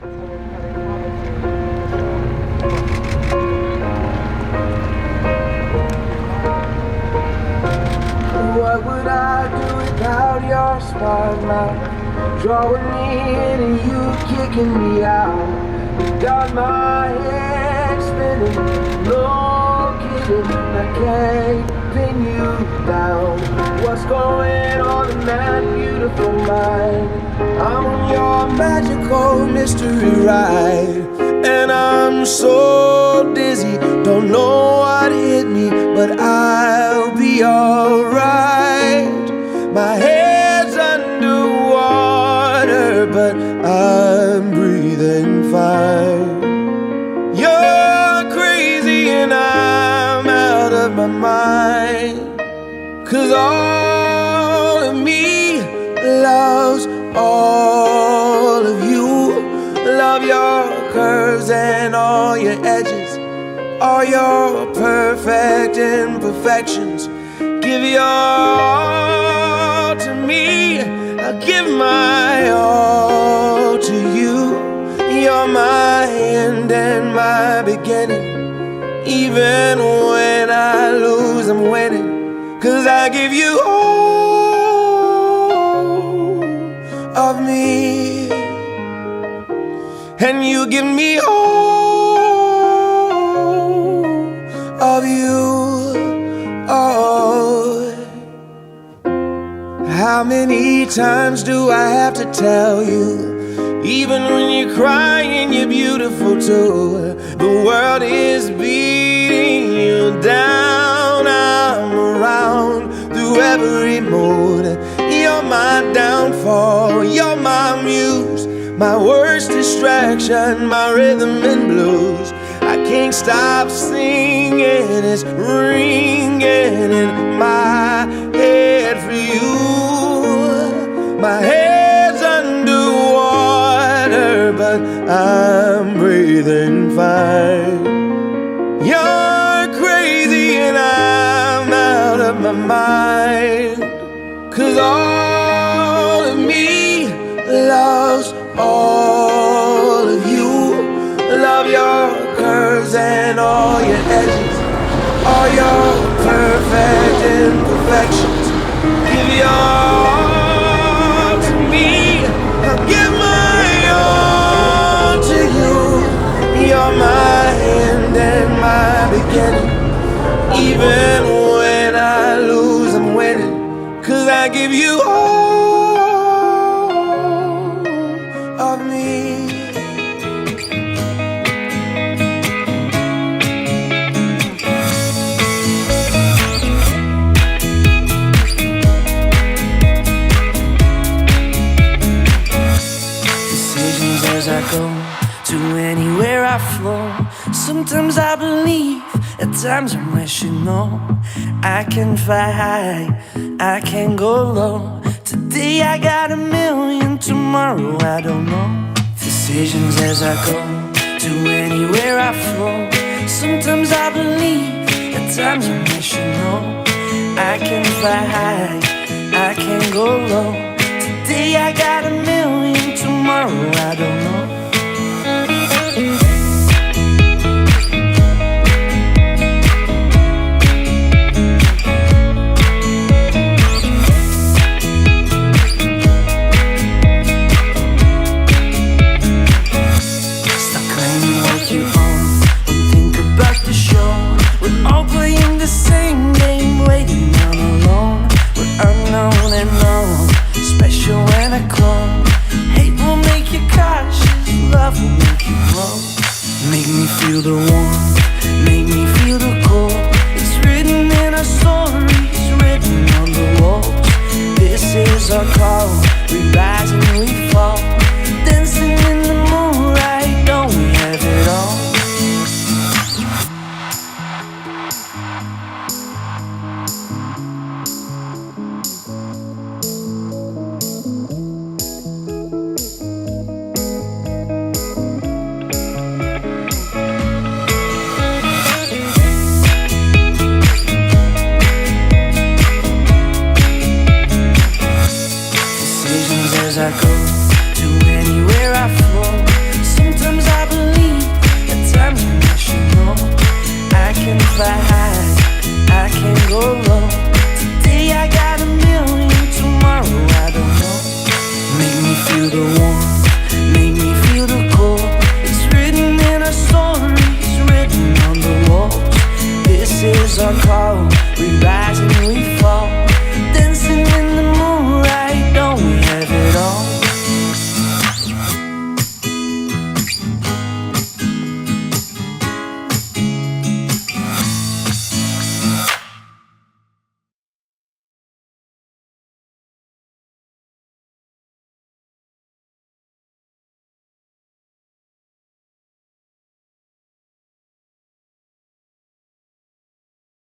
What would I do without your spotlight? Drawing me in and you kicking me out. You got my head spinning, no kidding, I can't pin you down. What's going on in that beautiful mind? I'm on your magical mystery ride, and I'm so dizzy, don't know what hit me, but I'll be alright. My head's underwater, but I'm breathing fine. You're crazy and I'm out of my mind, 'cause all of me loves all of you. Love your curves and all your edges, all your perfect imperfections. Give your all to me, I'll give my all to you. You're my end and my beginning. Even when I lose, I'm winning, 'cause I give you all of me, and you give me all of you. Oh, how many times do I have to tell you? Even when you're crying, you're beautiful too. The world is beating you down. I'm around through every mood. You're my downfall, you're my muse, my worst distraction, my rhythm and blues. I can't stop singing, it's ringing in my head for you. My head's underwater, but I'm breathing fine. You're crazy and I'm out of my mind, 'cause all of me loves all of you. Love your curves and all your edges, all your perfect imperfections. Give your all to me, I'll give my all to you. You're my end and my beginning. Even when I lose, I'm winning, 'cause I give you all of me. As I go to anywhere I flow, sometimes I believe, at times I'm rational. I can fly high, I can go low. Today I got a million, tomorrow I don't know. Decisions as I go to anywhere I flow. Sometimes I believe, at times I'm rational. I can fly high, I can go low. Today I got a million, tomorrow I don't know. Stop claiming what you own and think about the show. We're all playing the same game, waiting on alone. We're unknown and known, special when I clone. Hate will make you cautious, love will make you grow. Make me feel the warmth